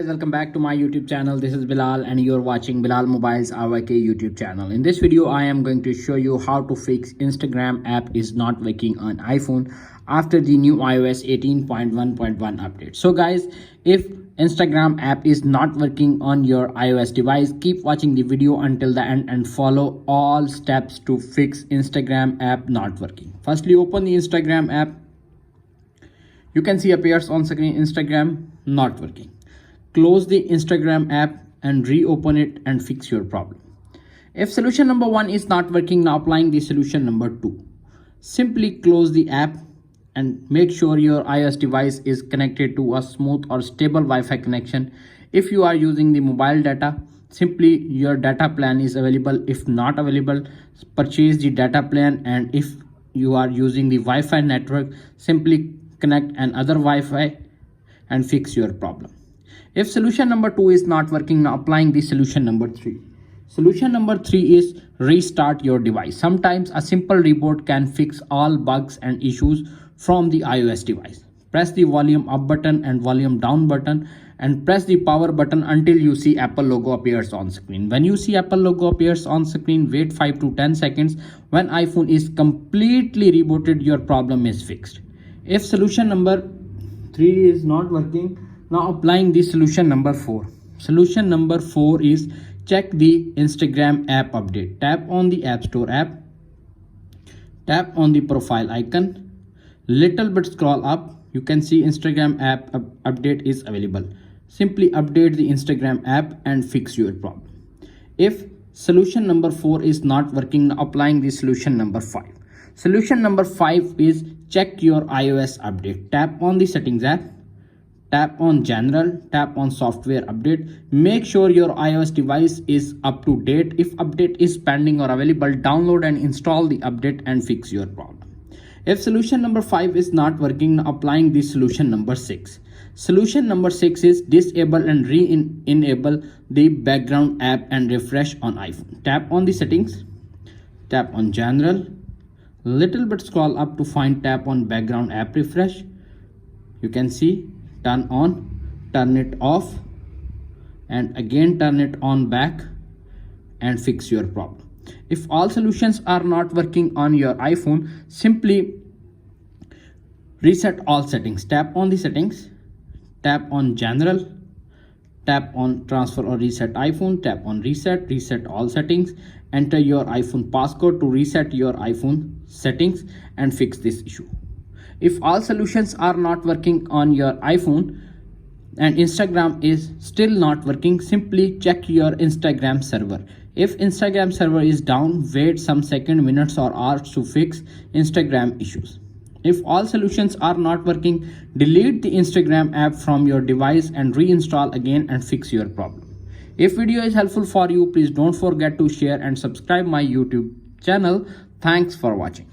Guys, welcome back to my YouTube channel. This is Bilal and you're watching Bilal Mobiles RYK YouTube channel. In this video I am going to show you how to fix Instagram app is not working on iPhone after the new iOS 18.1.1 update. So guys, if Instagram app is not working on your iOS device, keep watching the video until the end and follow all steps to fix Instagram app not working. Firstly, open the Instagram app. You can see appears on screen Instagram not working. Close the Instagram app and reopen it and fix your problem. If solution number 1 is not working, now applying the solution number 2. Simply close the app and make sure your iOS device is connected to a smooth or stable Wi-Fi connection. If you are using the mobile data, simply your data plan is available. If not available, purchase the data plan, and if you are using the Wi-Fi network, simply connect another Wi-Fi and fix your problem. If solution number 2 is not working, now applying the solution number 3. Solution number 3 is restart your device. Sometimes a simple reboot can fix all bugs and issues from the iOS device. Press the volume up button and volume down button and press the power button until you see Apple logo appears on screen. When you see Apple logo appears on screen, wait 5 to 10 seconds. When iPhone is completely rebooted, your problem is fixed. If solution number 3 is not working, now applying the solution number 4. Solution number 4 is check the Instagram app update. Tap on the App Store app. Tap on the profile icon. Little bit scroll up. You can see Instagram app update is available. Simply update the Instagram app and fix your problem. If solution number 4 is not working, now applying the solution number 5. Solution number 5 is check your iOS update. Tap on the settings app. Tap on general, tap on software update. Make sure your iOS device is up to date. If update is pending or available, download and install the update and fix your problem. If solution number 5 is not working, applying the solution number 6. Solution number 6 is disable and re-enable the background app and refresh on iPhone. Tap on the settings, tap on general, little bit scroll up to find tap on background app refresh. You can see turn on, turn it off, and again turn it on back and fix your problem. If all solutions are not working on your iPhone, simply reset all settings. Tap on the settings, tap on general, tap on transfer or reset iPhone, tap on reset all settings, enter your iPhone passcode to reset your iPhone settings and fix this issue. If all solutions are not working on your iPhone and Instagram is still not working, simply check your Instagram server. If Instagram server is down, wait some seconds, minutes or hours to fix Instagram issues. If all solutions are not working, delete the Instagram app from your device and reinstall again and fix your problem. If video is helpful for you, please don't forget to share and subscribe my YouTube channel. Thanks for watching.